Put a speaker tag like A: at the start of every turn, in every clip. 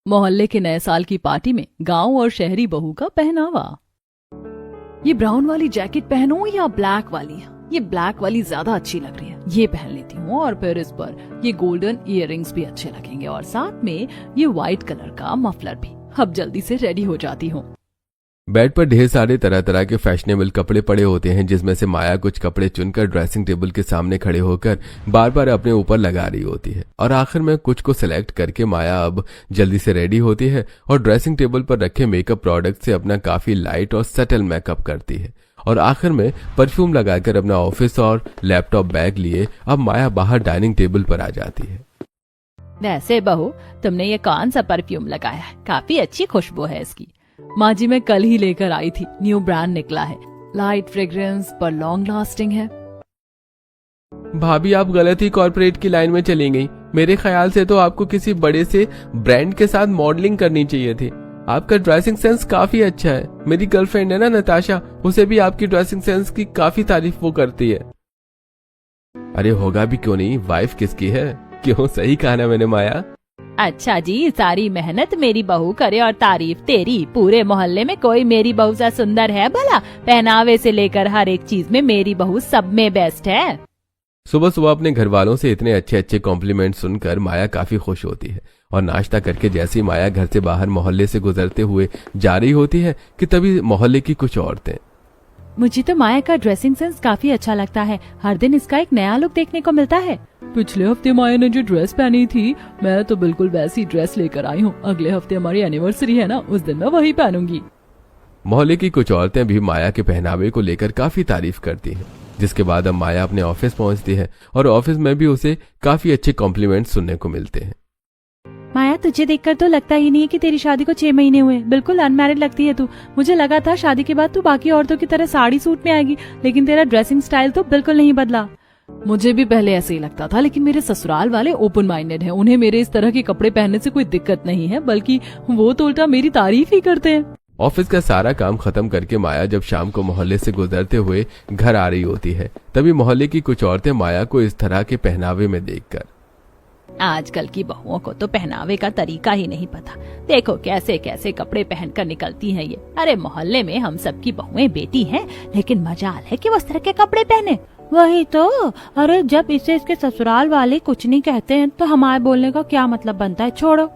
A: मोहल्ले के नए साल की पार्टी में गांव और शहरी बहू का पहनावा। ये ब्राउन वाली जैकेट पहनूं या ब्लैक वाली? ये ब्लैक वाली ज्यादा अच्छी लग रही है, ये पहन लेती हूँ। और फिर इस पर ये गोल्डन इयररिंग्स भी अच्छे लगेंगे और साथ में ये व्हाइट कलर का मफलर भी। अब जल्दी से रेडी हो जाती हूँ।
B: बेड पर ढेर सारे तरह तरह के फैशनेबल कपड़े पड़े होते हैं, जिसमें से माया कुछ कपड़े चुनकर ड्रेसिंग टेबल के सामने खड़े होकर बार बार अपने ऊपर लगा रही होती है। और आखिर में कुछ को सिलेक्ट करके माया अब जल्दी से रेडी होती है और ड्रेसिंग टेबल पर रखे मेकअप प्रोडक्ट से अपना काफी लाइट और सटल मेकअप करती है। और आखिर में परफ्यूम लगाकर अपना ऑफिस और लैपटॉप बैग लिए अब माया बाहर डाइनिंग टेबल पर आ जाती है।
A: वैसे बहू, तुमने ये कौन सा परफ्यूम लगाया है? काफी अच्छी खुशबू है इसकी। माँ जी मैं कल ही लेकर आई थी, न्यू ब्रांड निकला है, लाइट फ्रेग्रेंस पर लॉन्ग लास्टिंग है।
B: भाभी, आप गलत ही कॉर्पोरेट की लाइन में चली गई। मेरे ख्याल से तो आपको किसी बड़े से ब्रांड के साथ मॉडलिंग करनी चाहिए थी। आपका ड्रेसिंग सेंस काफी अच्छा है। मेरी गर्लफ्रेंड है ना नताशा, उसे भी आपकी ड्रेसिंग सेंस की काफी तारीफ वो करती है। अरे होगा भी क्यों नहीं, वाइफ किसकी है? क्यों, सही कहा ना मैंने माया?
A: अच्छा जी, सारी मेहनत मेरी बहू करे और तारीफ तेरी। पूरे मोहल्ले में कोई मेरी बहू से सुंदर है भला? पहनावे से लेकर हर एक चीज में मेरी बहू सब में बेस्ट है।
B: सुबह सुबह अपने घर वालों से इतने अच्छे अच्छे कॉम्प्लीमेंट सुनकर माया काफी खुश होती है। और नाश्ता करके जैसी माया घर से बाहर मोहल्ले से गुजरते हुए जा रही होती है कि तभी मोहल्ले की कुछ औरतें,
A: मुझे तो माया का ड्रेसिंग सेंस काफी अच्छा लगता है। हर दिन इसका एक नया लुक देखने को मिलता है। पिछले हफ्ते माया ने जो ड्रेस पहनी थी, मैं तो बिल्कुल वैसी ड्रेस लेकर आई हूँ। अगले हफ्ते हमारी एनिवर्सरी है ना, उस दिन मैं वही पहनूंगी।
B: मोहल्ले की कुछ औरतें भी माया के पहनावे को लेकर काफी तारीफ करती हैं। जिसके बाद अब माया अपने ऑफिस पहुंचती है और ऑफिस में भी उसे काफी अच्छे कॉम्प्लीमेंट सुनने को मिलते हैं।
A: माया, तुझे देखकर तो लगता ही नहीं है कि तेरी शादी को 6 महीने हुए। बिल्कुल अनमैरिड लगती है तू। मुझे लगा था शादी के बाद तू बाकी औरतों की तरह साड़ी सूट में आएगी, लेकिन तेरा ड्रेसिंग स्टाइल तो बिल्कुल नहीं बदला। मुझे भी पहले ऐसे ही लगता था, लेकिन मेरे ससुराल वाले ओपन माइंडेड हैं। उन्हें मेरे इस तरह के कपड़े पहनने से कोई दिक्कत नहीं है, बल्कि वो तो उल्टा मेरी तारीफ ही करते हैं।
B: ऑफिस का सारा काम खत्म करके माया जब शाम को मोहल्ले से गुजरते हुए घर आ रही होती है, तभी मोहल्ले की कुछ औरतें माया को इस तरह के पहनावे में देखकर,
A: आजकल की बहुओं को तो पहनावे का तरीका ही नहीं पता। देखो कैसे कैसे कपड़े पहनकर निकलती हैं ये। अरे मोहल्ले में हम सबकी बहुएं बेटी हैं, लेकिन मजाल है कि वो इस तरह के कपड़े पहने। वही तो। अरे जब इसे इसके ससुराल वाले कुछ नहीं कहते हैं तो हमारे बोलने का क्या मतलब बनता है? छोड़ो।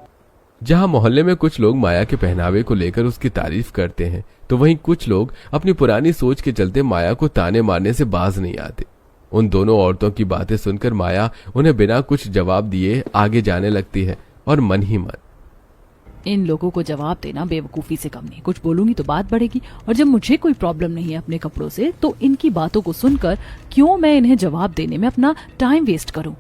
B: जहां मोहल्ले में कुछ लोग माया के पहनावे को लेकर उसकी तारीफ करते हैं, तो वहीं कुछ लोग अपनी पुरानी सोच के चलते माया को ताने मारने से बाज नहीं आते। उन दोनों औरतों की बातें सुनकर माया उन्हें बिना कुछ जवाब दिए आगे जाने लगती है और मन ही मन,
A: इन लोगों को जवाब देना बेवकूफी से कम नहीं। कुछ बोलूंगी तो बात बढ़ेगी, और जब मुझे कोई प्रॉब्लम नहीं है अपने कपड़ों से, तो इनकी बातों को सुनकर क्यों मैं इन्हें जवाब देने में अपना टाइम वेस्ट करूं।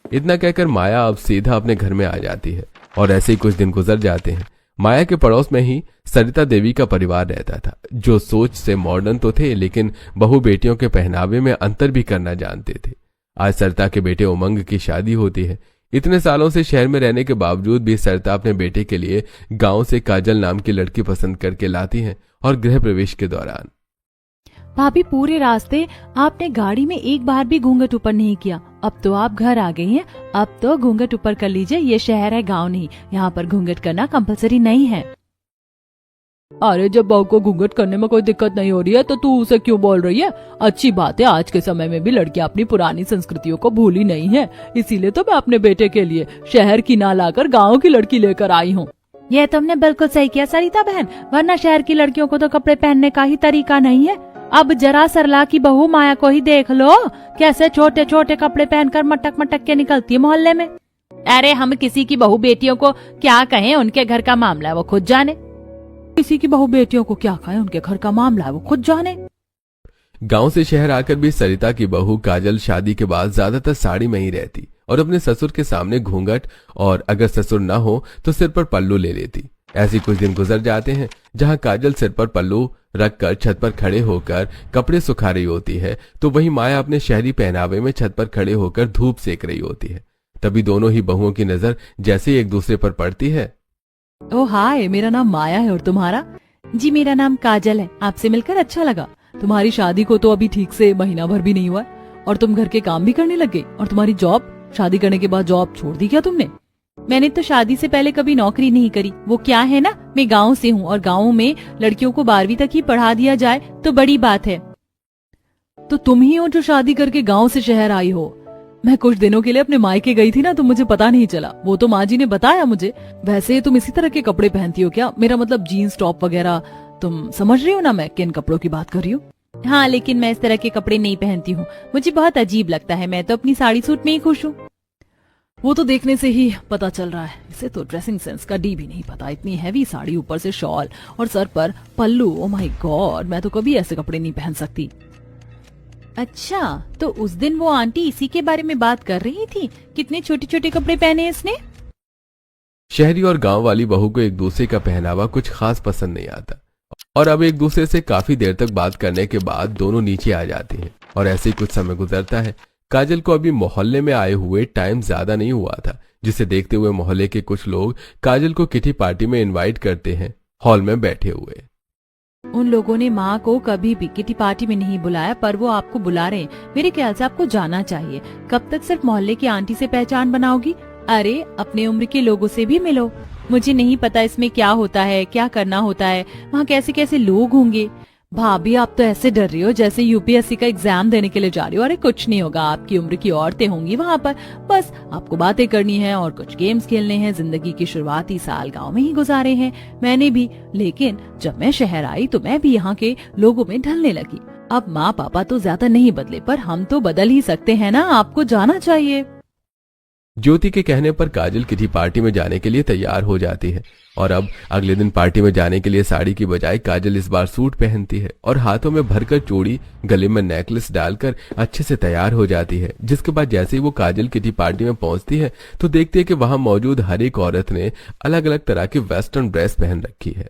B: इतना कहकर माया अब सीधा अपने घर में आ जाती है। और ऐसे ही कुछ दिन गुजर जाते हैं। माया के पड़ोस में ही सरिता देवी का परिवार रहता था, जो सोच से मॉडर्न तो थे, लेकिन बहू बेटियों के पहनावे में अंतर भी करना जानते थे। आज सरिता के बेटे उमंग की शादी होती है। इतने सालों से शहर में रहने के बावजूद भी सरिता अपने बेटे के लिए गांव से काजल नाम की लड़की पसंद करके लाती है। और गृह प्रवेश के दौरान,
A: भाभी पूरे रास्ते आपने गाड़ी में एक बार भी घूंघट ऊपर नहीं किया। अब तो आप घर आ गई हैं, अब तो घूंघट ऊपर कर लीजिए। ये शहर है, गांव नहीं। यहाँ पर घूंघट करना कंपलसरी नहीं है। अरे जब बहू को घूंघट करने में कोई दिक्कत नहीं हो रही है तो तू उसे क्यों बोल रही है? अच्छी बात है, आज के समय में भी लड़कियां अपनी पुरानी संस्कृतियों को भूली नहीं है। इसीलिए तो मैं अपने बेटे के लिए शहर की ना लाकर गाँव की लड़की लेकर आई हूँ। यह तुमने बिल्कुल सही किया सरिता बहन, वरना शहर की लड़कियों को तो कपड़े पहनने का ही तरीका नहीं है। अब जरा सरला की बहू माया को ही देख लो, कैसे छोटे छोटे कपड़े पहनकर मटक मटक के निकलती है मोहल्ले में। अरे हम किसी की बहू बेटियों को क्या कहें, उनके घर का मामला है, वो खुद जाने। किसी की बहू बेटियों को क्या कहें, उनके घर का मामला है, वो खुद जाने।
B: गांव से शहर आकर भी सरिता की बहू काजल शादी के बाद ज्यादातर साड़ी में ही रहती और अपने ससुर के सामने घूंघट, और अगर ससुर न हो तो सिर पर पल्लू ले लेती। ऐसे कुछ दिन गुजर जाते हैं जहां काजल सिर पर पल्लू रखकर छत पर खड़े होकर कपड़े सुखा रही होती है, तो वहीं माया अपने शहरी पहनावे में छत पर खड़े होकर धूप सेक रही होती है। तभी दोनों ही बहुओं की नजर जैसे ही एक दूसरे पर पड़ती है।
A: ओ हाय, मेरा नाम माया है और तुम्हारा? जी मेरा नाम काजल है, आपसे मिलकर अच्छा लगा। तुम्हारी शादी को तो अभी ठीक से महीना भर भी नहीं हुआ और तुम घर के काम भी करने लग गई। और तुम्हारी जॉब, शादी करने के बाद जॉब छोड़ दी क्या तुमने? मैंने तो शादी से पहले कभी नौकरी नहीं करी। वो क्या है ना, मैं गांव से हूँ और गांव में लड़कियों को 12वीं तक ही पढ़ा दिया जाए तो बड़ी बात है। तो तुम ही हो जो शादी करके गांव से शहर आई हो। मैं कुछ दिनों के लिए अपने मायके गई थी ना, तो मुझे पता नहीं चला, वो तो माँ जी ने बताया मुझे। वैसे तुम इसी तरह के कपड़े पहनती हो क्या? मेरा मतलब जीन्स टॉप वगैरह। तुम समझ रही हो ना मैं किन कपड़ों की बात कर रही हूँ? हाँ, लेकिन मैं इस तरह के कपड़े नहीं पहनती हूँ, मुझे बहुत अजीब लगता है। मैं तो अपनी साड़ी सूट में ही खुश हूँ। वो तो देखने से ही पता चल रहा है। इसे तो ड्रेसिंग सेंस का डी भी नहीं पता। इतनी हैवी साड़ी, ऊपर से शॉल और सर पर पल्लू। ओ माय गॉड, मैं तो कभी ऐसे कपड़े नहीं पहन सकती। अच्छा, तो उस दिन वो आंटी इसी के बारे में बात कर रही थी, कितने छोटे छोटे कपड़े पहने इसने।
B: शहरी और गांव वाली बहू को एक दूसरे का पहनावा कुछ खास पसंद नहीं आता और अब एक दूसरे से काफी देर तक बात करने के बाद दोनों नीचे आ जाती हैं और ऐसे ही कुछ समय गुजरता है। काजल को अभी मोहल्ले में आए हुए टाइम ज्यादा नहीं हुआ था, जिसे देखते हुए मोहल्ले के कुछ लोग काजल को किटी पार्टी में इनवाइट करते हैं। हॉल में बैठे हुए
A: उन लोगों ने माँ को कभी भी किटी पार्टी में नहीं बुलाया, पर वो आपको बुला रहे हैं। मेरे ख्याल से आपको जाना चाहिए। कब तक सिर्फ मोहल्ले की आंटी से पहचान बनाओगी? अरे, अपने उम्र के लोगों से भी मिलो। मुझे नहीं पता इसमें क्या होता है, क्या करना होता है, वहाँ कैसे कैसे लोग होंगे। भाभी, आप तो ऐसे डर रही हो जैसे यूपीएससी का एग्जाम देने के लिए जा रही हो। अरे कुछ नहीं होगा, आपकी उम्र की औरतें होंगी वहाँ पर। बस आपको बातें करनी है और कुछ गेम्स खेलने हैं। जिंदगी की शुरुआती साल गांव में ही गुजारे हैं मैंने भी, लेकिन जब मैं शहर आई तो मैं भी यहाँ के लोगों में ढलने लगी। अब माँ पापा तो ज्यादा नहीं बदले, पर हम तो बदल ही सकते हैं ना। आपको जाना चाहिए।
B: ज्योति के कहने पर काजल किटी पार्टी में जाने के लिए तैयार हो जाती है और अब अगले दिन पार्टी में जाने के लिए साड़ी की बजाय काजल इस बार सूट पहनती है और हाथों में भरकर चूड़ी, गले में नेकलेस डालकर अच्छे से तैयार हो जाती है। जिसके बाद जैसे ही वो काजल किटी पार्टी में पहुंचती है तो देखती है कि वहां मौजूद हर एक औरत ने अलग अलग तरह की वेस्टर्न ड्रेस पहन रखी है।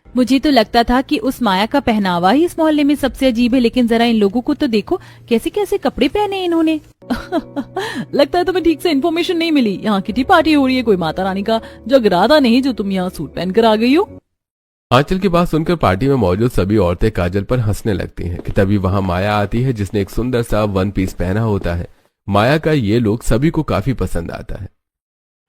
A: मुझे तो लगता था कि उस माया का पहनावा ही इस मोहल्ले में सबसे अजीब है, लेकिन जरा इन लोगों को तो देखो, कैसे कैसे कपड़े पहने इन्होंने। लगता है तुम्हें ठीक से इन्फॉर्मेशन नहीं मिली। यहाँ किटी पार्टी हो रही है, कोई माता रानी का जगराता नहीं जो तुम यहाँ सूट पहनकर आ गई हो।
B: आंचल की बात सुनकर पार्टी में मौजूद सभी औरतें काजल पर हंसने लगती हैं कि तभी वहां माया आती है, जिसने एक सुंदर सा वन पीस पहना होता है। माया का ये लुक सभी को काफी पसंद आता है।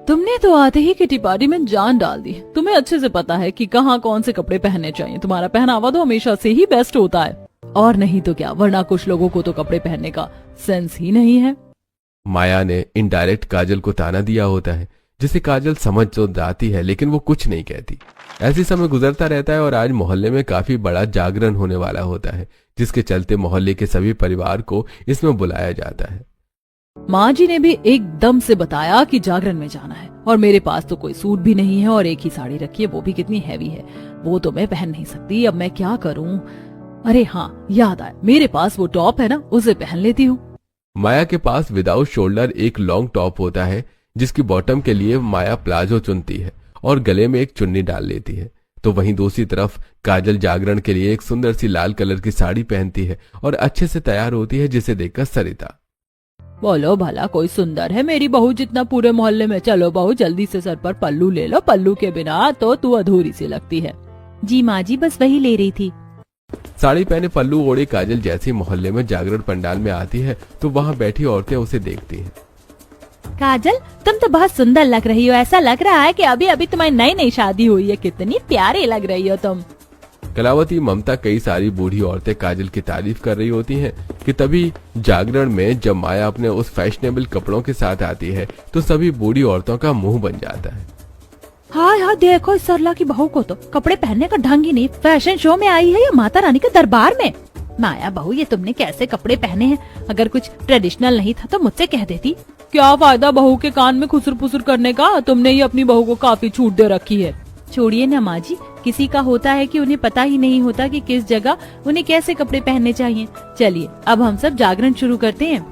A: तुमने तो आते ही किटी पार्टी में जान डाल दी। तुम्हें अच्छे से पता है कि कहाँ कौन से कपड़े पहनने चाहिए। तुम्हारा पहनावा तो हमेशा से ही बेस्ट होता है, और नहीं तो क्या, वरना कुछ लोगों को तो कपड़े पहनने का सेंस ही नहीं है।
B: माया ने इनडायरेक्ट काजल को ताना दिया होता है, जिसे काजल समझ तो जाती है लेकिन वो कुछ नहीं कहती। ऐसे समय गुजरता रहता है और आज मोहल्ले में काफी बड़ा जागरण होने वाला होता है, जिसके चलते मोहल्ले के सभी परिवार को इसमें बुलाया जाता है।
A: माँ जी ने भी एकदम से बताया कि जागरण में जाना है, और मेरे पास तो कोई सूट भी नहीं है और एक ही साड़ी रखी है, वो भी कितनी हैवी है। वो तो मैं पहन नहीं सकती। अब मैं क्या करूँ? अरे हाँ, याद आया, मेरे पास वो टॉप है ना, उसे पहन लेती हूँ।
B: माया के पास विदाउट शोल्डर एक लॉन्ग टॉप होता है, जिसकी बॉटम के लिए माया प्लाजो चुनती है और गले में एक चुन्नी डाल लेती है। तो वहीं दूसरी तरफ काजल जागरण के लिए एक सुंदर सी लाल कलर की साड़ी पहनती है और अच्छे से तैयार होती है, जिसे देखकर सरिता,
A: बोलो भला कोई सुंदर है मेरी बहू जितना पूरे मोहल्ले में? चलो बहू, जल्दी से सर पर पल्लू ले लो, पल्लू के बिना तो तू अधूरी सी लगती है। जी माँ जी, बस वही ले रही थी।
B: साड़ी पहने पल्लू ओढ़े काजल जैसे मोहल्ले में जागरण पंडाल में आती है तो वहां बैठी औरतें उसे देखती हैं।
A: काजल, तुम तो बहुत सुंदर लग रही हो। ऐसा लग रहा है कि अभी अभी तुम्हारी नई नई शादी हुई है। कितनी प्यारी लग रही हो तुम।
B: कलावती, ममता, कई सारी बूढ़ी औरतें काजल की तारीफ कर रही होती हैं कि तभी जागरण में जब माया अपने उस फैशनेबल कपड़ों के साथ आती है तो सभी बूढ़ी औरतों का मुंह बन जाता है।
A: हाँ, देखो इस सरला की बहू को तो कपड़े पहनने का ढंग ही नहीं। फैशन शो में आई है या माता रानी के दरबार में? माया बहू, ये तुमने कैसे कपड़े पहने हैं? अगर कुछ ट्रेडिशनल नहीं था तो मुझसे कह देती। क्या फायदा बहू के कान में खुसर पुसर करने का? तुमने ही अपनी बहू को काफी छूट दे रखी है। छोड़िए ना माँ जी, किसी का होता है कि उन्हें पता ही नहीं होता कि किस जगह उन्हें कैसे कपड़े पहनने चाहिए। चलिए अब हम सब जागरण शुरू करते हैं।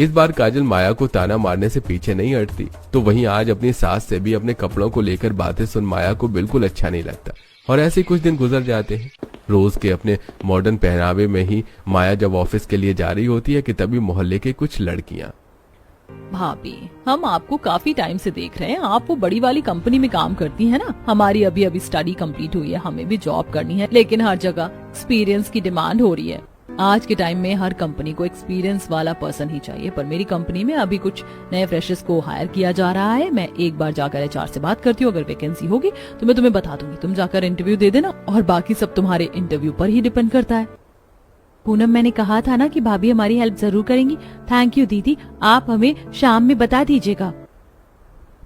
B: इस बार काजल माया को ताना मारने से पीछे नहीं हटती, तो वहीं आज अपनी सास से भी अपने कपड़ों को लेकर बातें सुन माया को बिल्कुल अच्छा नहीं लगता और ऐसे कुछ दिन गुजर जाते हैं। रोज के अपने मॉडर्न पहनावे में ही माया जब ऑफिस के लिए जा रही होती है कि तभी मोहल्ले के कुछ लड़कियां,
A: भाभी, हम आपको काफी टाइम से देख रहे हैं। आप वो बड़ी वाली कंपनी में काम करती हैं ना। हमारी अभी स्टडी कंप्लीट हुई है, हमें भी जॉब करनी है, लेकिन हर जगह एक्सपीरियंस की डिमांड हो रही है। आज के टाइम में हर कंपनी को एक्सपीरियंस वाला पर्सन ही चाहिए, पर मेरी कंपनी में अभी कुछ नए फ्रेशर्स को हायर किया जा रहा है। मैं एक बार जाकर एचआर से बात करती हूँ, अगर वैकेंसी होगी तो मैं तुम्हें बता दूंगी, तुम जाकर इंटरव्यू दे देना और बाकी सब तुम्हारे इंटरव्यू पर ही डिपेंड करता है। पूनम, मैंने कहा था ना कि भाभी हमारी हेल्प जरूर करेंगी। थैंक यू दीदी, आप हमें शाम में बता दीजिएगा।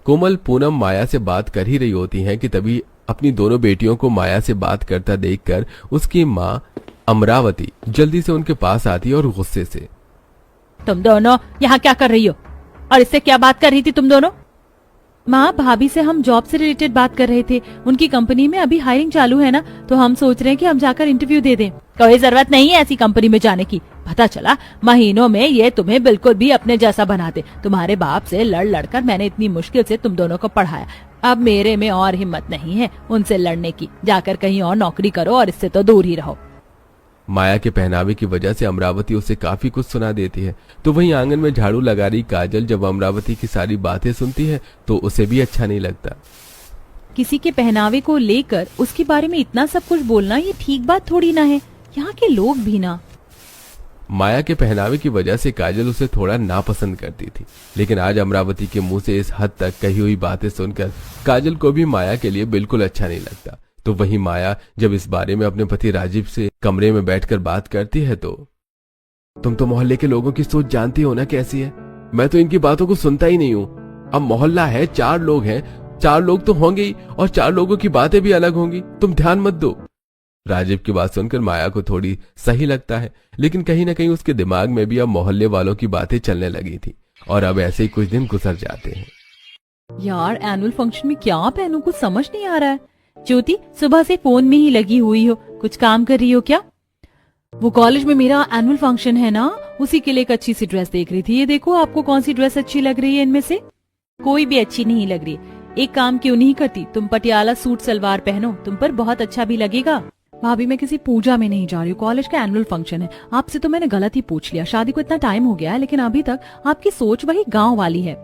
B: कोमल पूनम माया से बात कर ही रही होती हैं कि तभी अपनी दोनों बेटियों को माया से बात करता देखकर उसकी माँ अमरावती जल्दी से उनके पास आती है और गुस्से से,
A: तुम दोनों यहाँ क्या कर रही हो और इससे क्या बात कर रही थी तुम दोनों? माँ, भाभी से हम जॉब से रिलेटेड बात कर रहे थे। उनकी कंपनी में अभी हायरिंग चालू है ना, तो हम सोच रहे हैं कि हम जाकर इंटरव्यू दे दें। कोई जरूरत नहीं है ऐसी कंपनी में जाने की। पता चला महीनों में ये तुम्हें बिल्कुल भी अपने जैसा बनाते। तुम्हारे बाप से लड़ लड़कर मैंने इतनी मुश्किल से तुम दोनों को पढ़ाया। अब मेरे में और हिम्मत नहीं है उनसे लड़ने की। जाकर कहीं और नौकरी करो और इससे तो दूर ही रहो।
B: माया के पहनावे की वजह से अमरावती उसे काफी कुछ सुना देती है। तो वहीं आंगन में झाड़ू लगा रही काजल जब अमरावती की सारी बातें सुनती है तो उसे भी अच्छा नहीं लगता।
A: किसी के पहनावे को लेकर उसके बारे में इतना सब कुछ बोलना ये ठीक बात थोड़ी ना है। यहाँ के लोग भी ना।
B: माया के पहनावे की वजह से काजल उसे थोड़ा नापसंद करती थी, लेकिन आज अमरावती के मुंह से इस हद तक कही हुई बातें सुनकर काजल को भी माया के लिए बिल्कुल अच्छा नहीं लगता। तो वहीं माया जब इस बारे में अपने पति राजीव से कमरे में बैठकर बात करती है तो, तुम तो मोहल्ले के लोगों की सोच जानती हो ना कैसी है। मैं तो इनकी बातों को सुनता ही नहीं हूँ। अब मोहल्ला है, 4 लोग हैं, 4 लोग तो होंगे ही और 4 लोगों की बातें भी अलग होंगी। तुम ध्यान मत दो। राजीव की बात सुनकर माया को थोड़ी सही लगता है, लेकिन कहीं ना कहीं उसके दिमाग में भी अब मोहल्ले वालों की बातें चलने लगी थी और अब ऐसे ही कुछ दिन गुजर जाते हैं।
A: यार, एनुअल फंक्शन में क्या पहनूं कुछ समझ नहीं आ रहा है। ज्योति, सुबह से फोन में ही लगी हुई हो, कुछ काम कर रही हो क्या? वो कॉलेज में मेरा एनुअल फंक्शन है ना, उसी के लिए एक अच्छी सी ड्रेस देख रही थी। ये देखो, आपको कौन सी ड्रेस अच्छी लग रही है इनमें से? कोई भी अच्छी नहीं लग रही। एक काम क्यों नहीं करती, तुम पटियाला सूट सलवार पहनो, तुम पर बहुत अच्छा भी लगेगा। भाभी, मैं किसी पूजा में नहीं जा रही हूँ, कॉलेज का एनुअल फंक्शन है। आपसे तो मैंने गलत ही पूछ लिया। शादी को इतना टाइम हो गया है, लेकिन अभी तक आपकी सोच वही गाँव वाली है।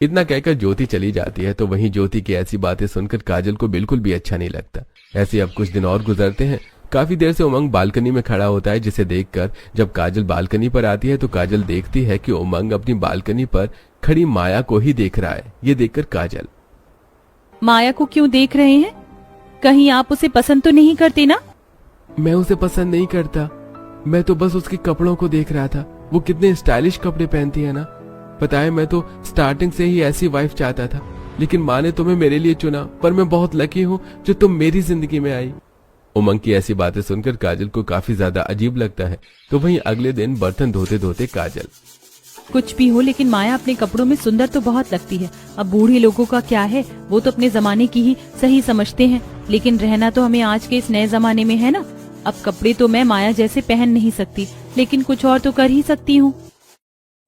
B: इतना कहकर ज्योति चली जाती है। तो वहीं ज्योति की ऐसी बातें सुनकर काजल को बिल्कुल भी अच्छा नहीं लगता। ऐसे अब कुछ दिन और गुजरते हैं। काफी देर से उमंग बालकनी में खड़ा होता है, जिसे देखकर जब काजल बालकनी पर आती है तो काजल देखती है कि उमंग अपनी बालकनी पर खड़ी माया को ही देख रहा है। ये देखकर काजल,
A: माया को क्यों देख रहे हैं? कहीं आप उसे पसंद तो नहीं करते ना?
B: मैं उसे पसंद नहीं करता, मैं तो बस उसके कपड़ों को देख रहा था। वो कितने स्टाइलिश कपड़े पहनती है ना। पता है, मैं तो स्टार्टिंग से ही ऐसी वाइफ चाहता था, लेकिन माँ ने तुम्हें मेरे लिए चुना। पर मैं बहुत लकी हूँ जो तुम मेरी जिंदगी में आई। उमंग की ऐसी बातें सुनकर काजल को काफी ज्यादा अजीब लगता है। तो वहीं अगले दिन बर्तन धोते धोते काजल,
A: कुछ भी हो, लेकिन माया अपने कपड़ों में सुंदर तो बहुत लगती है। अब बूढ़े लोगों का क्या है, वो तो अपने जमाने की ही सही समझते हैं, लेकिन रहना तो हमें आज के इस नए जमाने में है ना। अब कपड़े तो मैं माया जैसे पहन नहीं सकती, लेकिन कुछ और तो कर ही सकती हूँ।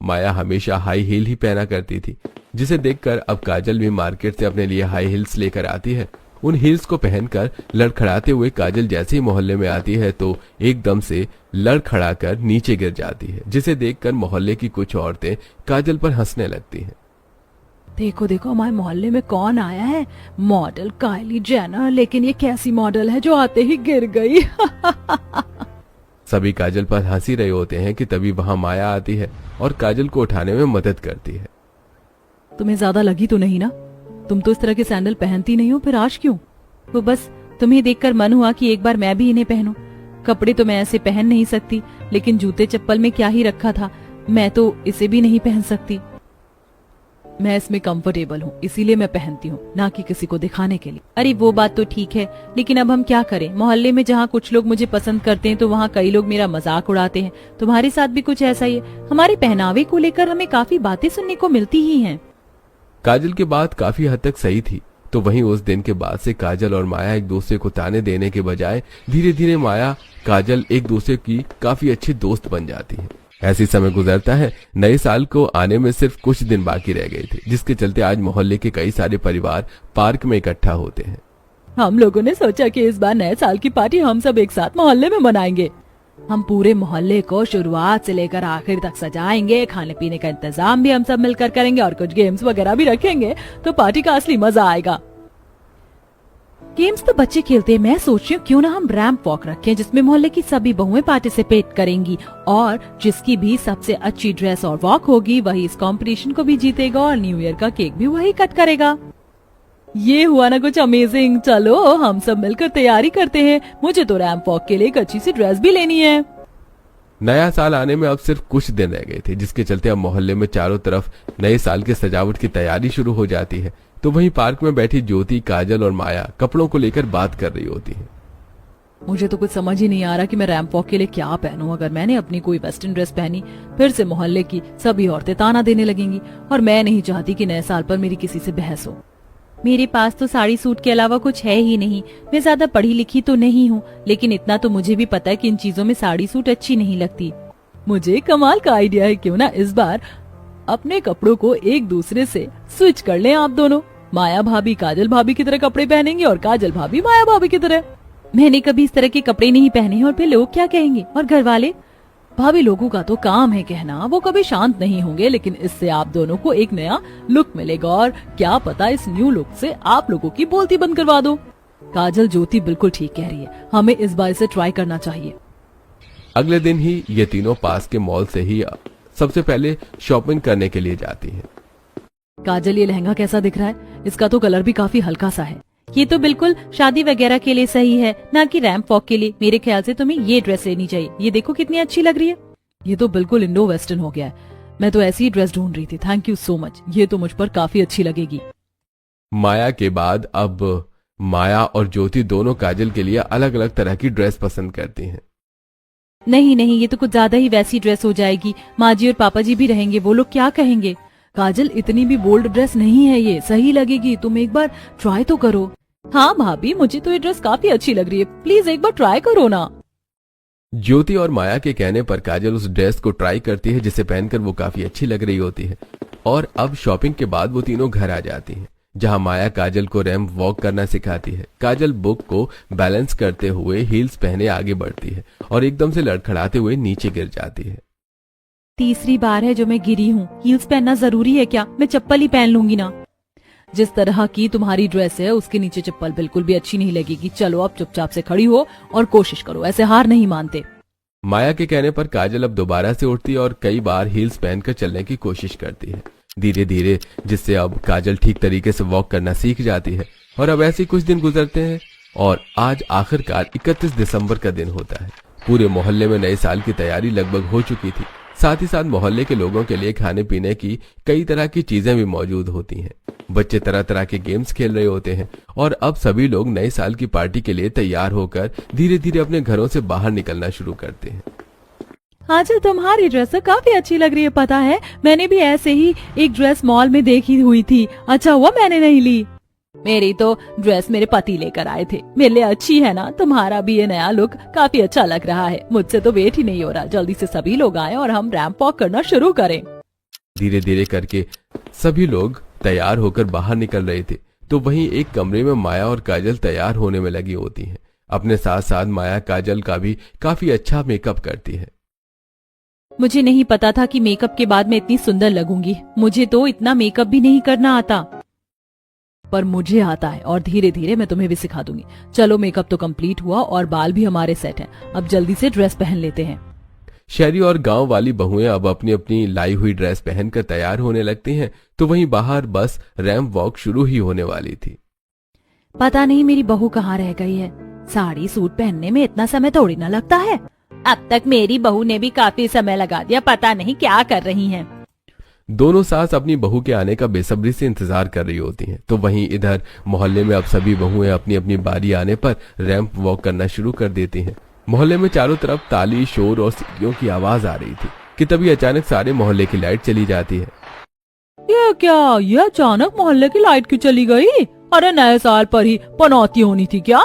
B: माया हमेशा हाई हील ही पहना करती थी, जिसे देखकर अब काजल भी मार्केट से अपने लिए हाई हील्स लेकर आती है। उन हील्स को पहनकर लड़खड़ाते हुए काजल जैसे ही मोहल्ले में आती है तो एकदम से लड़खड़ाकर नीचे गिर जाती है, जिसे देखकर मोहल्ले की कुछ औरतें काजल पर हंसने लगती हैं।
A: देखो देखो, हमारे मोहल्ले में कौन आया है, मॉडल काइली जेनर। लेकिन ये कैसी मॉडल है जो आते ही गिर गई।
B: सभी काजल पर हंसी रहे होते हैं कि तभी वहां माया आती है और काजल को उठाने में मदद करती है।
A: तुम्हें ज्यादा लगी तो नहीं ना? तुम तो इस तरह के सैंडल पहनती नहीं हो, फिर आज क्यों? वो बस तुम्हें देखकर मन हुआ कि एक बार मैं भी इन्हें पहनूं। कपड़े तो मैं ऐसे पहन नहीं सकती, लेकिन जूते चप्पल में क्या ही रखा था, मैं तो इसे भी नहीं पहन सकती। मैं इसमें कंफर्टेबल हूँ, इसीलिए मैं पहनती हूँ, ना कि किसी को दिखाने के लिए। अरे वो बात तो ठीक है, लेकिन अब हम क्या करें? मोहल्ले में जहाँ कुछ लोग मुझे पसंद करते हैं तो वहाँ कई लोग मेरा मजाक उड़ाते हैं। तुम्हारे साथ भी कुछ ऐसा ही है। हमारे पहनावे को लेकर हमें काफी बातें सुनने को मिलती ही हैं।
B: काजल की बात काफी हद तक सही थी। तो वहीं उस दिन के बाद से काजल और माया एक दूसरे को ताने देने के बजाय धीरे धीरे माया काजल एक दूसरे की काफी अच्छी दोस्त बन जाती है। ऐसी समय गुजरता है। नए साल को आने में सिर्फ कुछ दिन बाकी रह गए थे, जिसके चलते आज मोहल्ले के कई सारे परिवार पार्क में इकट्ठा होते हैं।
A: हम लोगों ने सोचा कि इस बार नए साल की पार्टी हम सब एक साथ मोहल्ले में मनाएंगे। हम पूरे मोहल्ले को शुरुआत से लेकर आखिर तक सजाएंगे, खाने पीने का इंतजाम भी हम सब मिलकर करेंगे और कुछ गेम्स वगैरह भी रखेंगे, तो पार्टी का असली मजा आएगा। गेम्स तो बच्चे खेलते हैं, मैं सोच रही हूँ क्यों ना हम रैंप वॉक रखें जिसमें मोहल्ले की सभी बहुएं पार्टिसिपेट करेंगी और जिसकी भी सबसे अच्छी ड्रेस और वॉक होगी वही इस कंपटीशन को भी जीतेगा और न्यू ईयर का केक भी वही कट करेगा। ये हुआ ना कुछ अमेजिंग। चलो हम सब मिलकर तैयारी करते हैं, मुझे तो रैंप वॉक के लिए एक अच्छी सी ड्रेस भी लेनी है।
B: नया साल आने में अब सिर्फ कुछ दिन रह गए थे, जिसके चलते अब मोहल्ले में चारों तरफ नए साल के सजावट की तैयारी शुरू हो जाती है। तो वहीं पार्क में बैठी ज्योति, काजल और माया कपड़ों को लेकर बात कर रही होती हैं।
A: मुझे तो कुछ समझ ही नहीं आ रहा कि मैं रैंप वॉक के लिए क्या पहनूं। अगर मैंने अपनी कोई वेस्टर्न ड्रेस पहनी फिर से मोहल्ले की सभी औरतें ताना देने लगेंगी और मैं नहीं चाहती कि नए साल पर मेरी किसी से बहस हो। मेरे पास तो साड़ी सूट के अलावा कुछ है ही नहीं। मैं ज्यादा पढ़ी लिखी तो नहीं हूँ, लेकिन इतना तो मुझे भी पता है कि इन चीजों में साड़ी सूट अच्छी नहीं लगती। मुझे कमाल का आइडिया है, क्यों ना इस बार अपने कपड़ों को एक दूसरे से स्विच कर लें आप दोनों। माया भाभी काजल भाभी की तरह कपड़े पहनेंगे और काजल भाभी माया भाभी की तरह। मैंने कभी इस तरह के कपड़े नहीं पहने और फिर लोग क्या कहेंगे। और घर वाले, भाभी लोगों का तो काम है कहना, वो कभी शांत नहीं होंगे। लेकिन इससे आप दोनों को एक नया लुक मिलेगा और क्या पता इस न्यू लुक से आप लोगों की बोलती बंद करवा दो। काजल ज्योति बिल्कुल ठीक कह रही है, हमें इस बार इसे ट्राई करना चाहिए।
B: अगले दिन ही ये तीनों पास के मॉल से ही सबसे पहले शॉपिंग करने के लिए जाती हैं।
A: काजल, ये लहंगा कैसा दिख रहा है? इसका तो कलर भी काफी हल्का सा है। ये तो बिल्कुल शादी वगैरह के लिए सही है, ना कि रैंप वॉक के लिए। मेरे ख्याल से तुम्हें ये ड्रेस लेनी चाहिए। ये देखो कितनी अच्छी लग रही है। ये तो बिल्कुल इंडो वेस्टर्न हो गया है। मैं तो ऐसी ही ड्रेस ढूंढ रही थी। थैंक यू सो मच, ये तो मुझ पर काफी अच्छी लगेगी।
B: माया के बाद अब माया और ज्योति दोनों काजल के लिए अलग अलग तरह की ड्रेस पसंद करती हैं।
A: नहीं नहीं, ये तो कुछ ज्यादा ही वैसी ड्रेस हो जाएगी। माँ जी और पापा जी भी रहेंगे, वो लोग क्या कहेंगे। काजल, इतनी भी बोल्ड ड्रेस नहीं है, ये सही लगेगी। तुम एक बार ट्राई तो करो। हाँ भाभी, मुझे तो ये ड्रेस काफी अच्छी लग रही है, प्लीज एक बार ट्राई करो ना।
B: ज्योति और माया के कहने पर काजल उस ड्रेस को ट्राई करती है जिसे पहनकर वो काफी अच्छी लग रही होती है। और अब शॉपिंग के बाद वो तीनों घर आ जाती हैं, जहां माया काजल को रैंप वॉक करना सिखाती है। काजल बुक को बैलेंस करते हुए हील्स पहने आगे बढ़ती है और एकदम से लड़खड़ाते हुए नीचे गिर जाती है।
A: तीसरी बार है जो मैं गिरी हूँ। हील्स पहनना जरूरी है क्या? मैं चप्पल ही पहन लूंगी ना। जिस तरह की तुम्हारी ड्रेस है उसके नीचे चप्पल बिल्कुल भी अच्छी नहीं लगेगी। चलो अब चुपचाप से खड़ी हो और कोशिश करो, ऐसे हार नहीं मानते।
B: माया के कहने पर काजल अब दोबारा से उठती है और कई बार हील्स पहनकर चलने की कोशिश करती है, धीरे धीरे, जिससे अब काजल ठीक तरीके से वॉक करना सीख जाती है। और अब ऐसे कुछ दिन गुजरते हैं और आज आखिरकार 31 दिसंबर का दिन होता है। पूरे मोहल्ले में नए साल की तैयारी लगभग हो चुकी थी। साथ ही साथ मोहल्ले के लोगों के लिए खाने पीने की कई तरह की चीजें भी मौजूद होती हैं। बच्चे तरह तरह के गेम्स खेल रहे होते हैं और अब सभी लोग नए साल की पार्टी के लिए तैयार होकर धीरे धीरे अपने घरों से बाहर निकलना शुरू करते हैं।
A: आजल, तुम्हारी ड्रेस तो काफी अच्छी लग रही है। पता है, मैंने भी ऐसे ही एक ड्रेस मॉल में देखी हुई थी। अच्छा हुआ मैंने नहीं ली। मेरी तो ड्रेस मेरे पति लेकर आए थे। मेरे लिए अच्छी है ना? तुम्हारा भी ये नया लुक काफी अच्छा लग रहा है। मुझसे तो वेट ही नहीं हो रहा, जल्दी से सभी लोग आए और हम रैंप वॉक करना शुरू करें।
B: धीरे धीरे करके सभी लोग तैयार होकर बाहर निकल रहे थे। तो वहीं एक कमरे में माया और काजल तैयार होने में लगी होती हैं। अपने साथ साथ माया काजल का भी काफी अच्छा मेकअप करती है।
A: मुझे नहीं पता था कि मेकअप के बाद मैं इतनी सुंदर लगूंगी। मुझे तो इतना मेकअप भी नहीं करना आता, पर मुझे आता है और धीरे धीरे मैं तुम्हें भी सिखा दूंगी। चलो, मेकअप तो कंप्लीट हुआ और बाल भी हमारे सेट हैं। अब जल्दी से ड्रेस पहन लेते हैं।
B: शहरी और गांव वाली बहुएं अब अपनी अपनी लाई हुई ड्रेस पहनकर तैयार होने लगती हैं। तो वहीं बाहर बस रैंप वॉक शुरू ही होने वाली थी।
A: पता नहीं मेरी बहू कहाँ रह गई है। साड़ी सूट पहनने में इतना समय थोड़ी ना लगता है। अब तक मेरी बहू ने भी काफी समय लगा दिया, पता नहीं क्या कर रही हैं।
B: दोनों सास अपनी बहू के आने का बेसब्री से इंतजार कर रही होती हैं। तो वहीं इधर मोहल्ले में अब सभी बहुएं अपनी अपनी बारी आने पर रैंप वॉक करना शुरू कर देती हैं। मोहल्ले में चारों तरफ ताली, शोर और सीटियों की आवाज आ रही थी कि तभी अचानक सारे मोहल्ले की लाइट चली जाती है।
A: ये क्या? ये अचानक मोहल्ले की लाइट क्यों चली गई? अरे नए साल पर ही पनौती होनी थी क्या?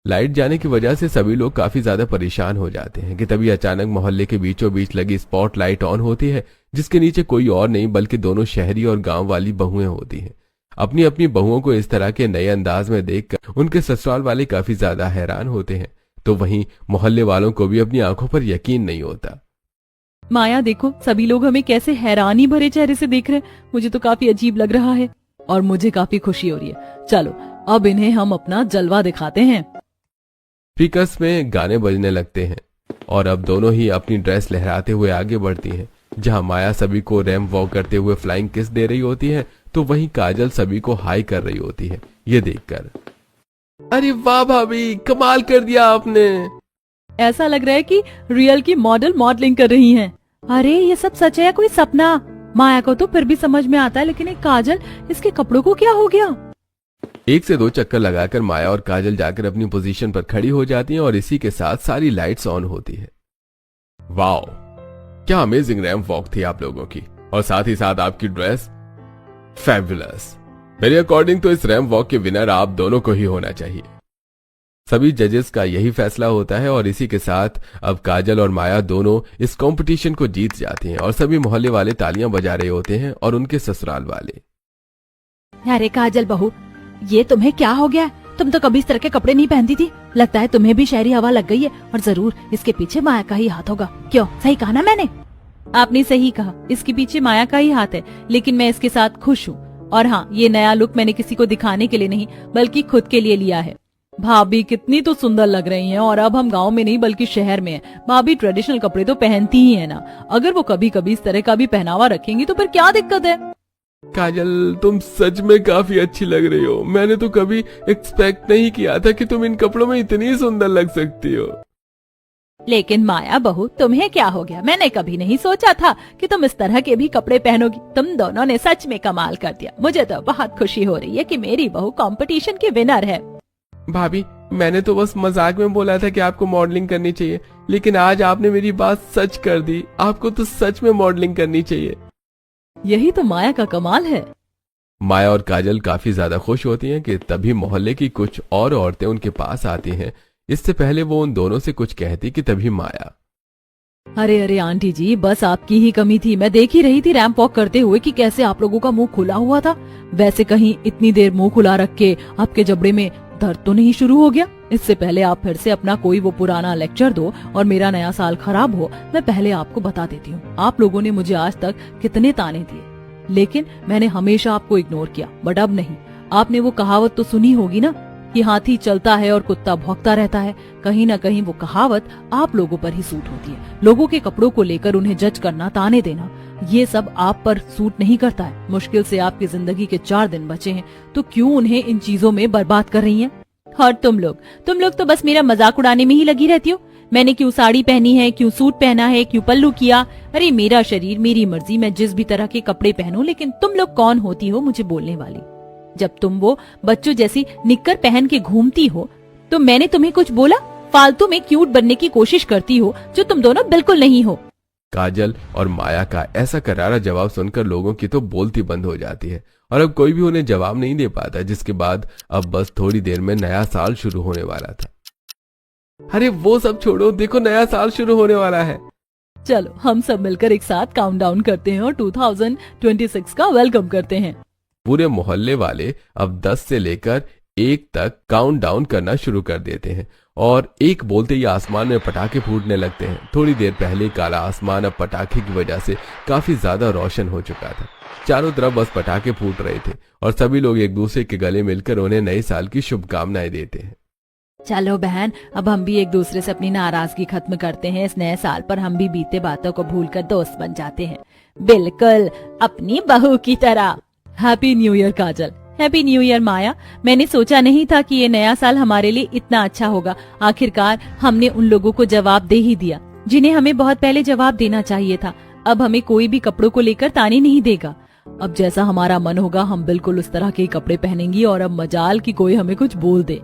B: लाइट जाने की वजह से सभी लोग काफी ज्यादा परेशान हो जाते हैं कि तभी अचानक मोहल्ले के बीचों बीच लगी स्पॉट लाइट ऑन होती है, जिसके नीचे कोई और नहीं बल्कि दोनों शहरी और गांव वाली बहुएं होती हैं। अपनी अपनी बहुओं को इस तरह के नए अंदाज में देखकर उनके ससुराल वाले काफी ज्यादा हैरान होते हैं। तो वहीं मोहल्ले वालों को भी अपनी आंखों पर यकीन नहीं होता।
A: माया देखो, सभी लोग हमें कैसे हैरानी भरे चेहरे से देख रहे हैं। मुझे तो काफी अजीब लग रहा है। और मुझे काफी खुशी हो रही है। चलो अब इन्हें हम अपना जलवा दिखाते हैं।
B: स्पीकर्स में गाने बजने लगते हैं और अब दोनों ही अपनी ड्रेस लहराते हुए आगे बढ़ती हैं। जहां माया सभी को रैंप वॉक करते हुए फ्लाइंग किस दे रही होती है तो वहीं काजल सभी को हाई कर रही होती है। ये देखकर अरे वाह भाभी, कमाल कर दिया आपने।
A: ऐसा लग रहा है कि रियल की मॉडल मॉडलिंग कर रही हैं। अरे ये सब सच है या कोई सपना? माया को तो फिर भी समझ में आता है, लेकिन एक काजल, इसके कपड़ों को क्या हो गया?
B: 1 से 2 चक्कर लगाकर माया और काजल जाकर अपनी पोजीशन पर खड़ी हो जाती हैं और इसी के साथ सारी लाइट्स ऑन होती है। वाओ, क्या अमेजिंग रैंप वॉक थी आप लोगों की, और साथ ही साथ आपकी ड्रेस फैबुलस। मेरे अकॉर्डिंग तो इस रैंप वॉक के विनर आप दोनों को ही होना चाहिए। सभी जजेस का यही फैसला होता है और इसी के साथ अब काजल और माया दोनों इस कंपटीशन को जीत जाती हैं और सभी मोहल्ले वाले तालियां बजा रहे होते हैं और उनके ससुराल वाले।
A: अरे काजल बहू, ये तुम्हें क्या हो गया? तुम तो कभी इस तरह के कपड़े नहीं पहनती थी। लगता है तुम्हें भी शहरी हवा लग गई है, और जरूर इसके पीछे माया का ही हाथ होगा। क्यों, सही कहा ना मैंने? आपने सही कहा, इसके पीछे माया का ही हाथ है, लेकिन मैं इसके साथ खुश हूँ। और हाँ, ये नया लुक मैंने किसी को दिखाने के लिए नहीं बल्कि खुद के लिए लिया है। भाभी कितनी तो सुंदर लग रही हैं, और अब हम गांव में नहीं बल्कि शहर में हैं। भाभी ट्रेडिशनल कपड़े तो पहनती ही है ना। अगर वो कभी कभी इस तरह का भी पहनावा रखेंगी तो फिर क्या दिक्कत है?
B: काजल, तुम सच में काफी अच्छी लग रही हो। मैंने तो कभी एक्सपेक्ट नहीं किया था कि तुम इन कपड़ों में इतनी सुंदर लग सकती हो।
A: लेकिन माया बहू, तुम्हें क्या हो गया? मैंने कभी नहीं सोचा था कि तुम इस तरह के भी कपड़े पहनोगी। तुम दोनों ने सच में कमाल कर दिया। मुझे तो बहुत खुशी हो रही है कि मेरी बहू कंपटीशन की विनर है।
B: भाभी, मैंने तो बस मजाक में बोला था कि आपको मॉडलिंग करनी चाहिए, लेकिन आज आपने मेरी बात सच कर दी। आपको तो सच में मॉडलिंग करनी चाहिए।
A: यही तो माया का कमाल है।
B: माया और काजल काफी ज्यादा खुश होती हैं कि तभी मोहल्ले की कुछ और औरतें उनके पास आती हैं। इससे पहले वो उन दोनों से कुछ कहती कि तभी माया,
A: अरे अरे आंटी जी, बस आपकी ही कमी थी। मैं देख ही रही थी रैंप वॉक करते हुए कि कैसे आप लोगों का मुंह खुला हुआ था। वैसे कहीं इतनी देर मुंह खुला रख के आपके जबड़े में दर्द तो नहीं शुरू हो गया? इससे पहले आप फिर से अपना कोई वो पुराना लेक्चर दो और मेरा नया साल खराब हो, मैं पहले आपको बता देती हूँ। आप लोगों ने मुझे आज तक कितने ताने दिए, लेकिन मैंने हमेशा आपको इग्नोर किया। बट अब नहीं। आपने वो कहावत तो सुनी होगी ना कि हाथी चलता है और कुत्ता भौंकता रहता है। कहीं ना कहीं वो कहावत आप लोगों पर ही सूट होती है। लोगों के कपड़ों को लेकर उन्हें जज करना, ताने देना, ये सब आप पर सूट नहीं करता है। मुश्किल से आपकी जिंदगी के 4 दिन बचे हैं, तो क्यों उन्हें इन चीजों में बर्बाद कर रही हैं? और तुम लोग तो बस मेरा मजाक उड़ाने में ही लगी रहती हो। मैंने क्यों साड़ी पहनी है, क्यों सूट पहना है, क्यों पल्लू किया? अरे मेरा शरीर, मेरी मर्जी, मैं जिस भी तरह के कपड़े पहनूं। लेकिन तुम लोग कौन होती हो मुझे बोलने वाली? जब तुम वो बच्चों जैसी निक्कर पहन के घूमती हो तो मैंने तुम्हें कुछ बोला? फालतू में क्यूट बनने की कोशिश करती हो, जो तुम दोनों बिल्कुल नहीं हो।
B: काजल और माया का ऐसा करारा जवाब सुनकर लोगों की तो बोलती बंद हो जाती है और अब कोई भी उन्हें जवाब नहीं दे पाता, जिसके बाद अब बस थोड़ी देर में नया साल शुरू होने वाला था। अरे वो सब छोड़ो, देखो नया साल शुरू होने वाला है।
A: चलो हम सब मिलकर एक साथ काउंटडाउन करते हैं और 2026 का वेलकम करते हैं।
B: पूरे मोहल्ले वाले अब 10 से लेकर 1 तक काउंटडाउन करना शुरू कर देते हैं और 1 बोलते ही आसमान में पटाखे फूटने लगते हैं। थोड़ी देर पहले काला आसमान अब पटाखे की वजह से काफी ज्यादा रोशन हो चुका था। चारों तरफ बस पटाखे फूट रहे थे और सभी लोग एक दूसरे के गले मिलकर उन्हें नए साल की शुभकामनाएं देते हैं।
A: चलो बहन, अब हम भी एक दूसरे से अपनी नाराजगी खत्म करते हैं। इस नए साल पर हम भी बीते बातों को भूलकर दोस्त बन जाते हैं, बिल्कुल अपनी बहू की तरह। हैप्पी न्यू ईयर काजल। हैप्पी न्यू ईयर माया। मैंने सोचा नहीं था कि ये नया साल हमारे लिए इतना अच्छा होगा। आखिरकार हमने उन लोगों को जवाब दे ही दिया जिन्हें हमें बहुत पहले जवाब देना चाहिए था। अब हमें कोई भी कपड़ों को लेकर ताने नहीं देगा। अब जैसा हमारा मन होगा हम बिल्कुल उस तरह के कपड़े पहनेंगी और अब मजाल की कोई हमें कुछ बोल दे।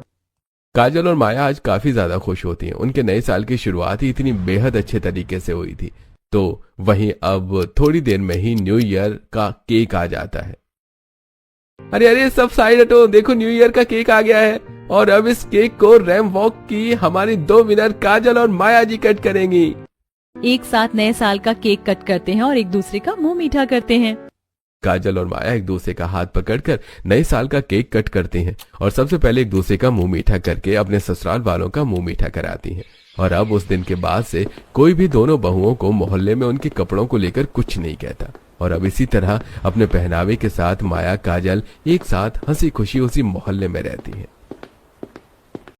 B: काजल और माया आज काफी ज्यादा खुश होती हैं। उनके नए साल की शुरुआत ही इतनी बेहद अच्छे तरीके से हुई थी। तो वहीं अब थोड़ी देर में ही न्यू ईयर का केक आ जाता है। अरे अरे सब साइड हटो, देखो न्यू ईयर का केक आ गया है और अब इस केक को रैंप वॉक की हमारी 2 विनर काजल और माया जी कट करेंगी।
A: एक साथ नए साल का केक कट करते हैं और एक दूसरे का मुंह मीठा करते हैं।
B: काजल और माया एक दूसरे का हाथ पकड़कर नए साल का केक कट करती हैं और सबसे पहले एक दूसरे का मुंह मीठा करके अपने ससुराल वालों का मुंह मीठा कराती हैं। और अब उस दिन के बाद से कोई भी दोनों बहुओं को मोहल्ले में उनके कपड़ों को लेकर कुछ नहीं कहता। और अब इसी तरह अपने पहनावे के साथ माया काजल एक साथ हंसी खुशी उसी मोहल्ले में रहती हैं।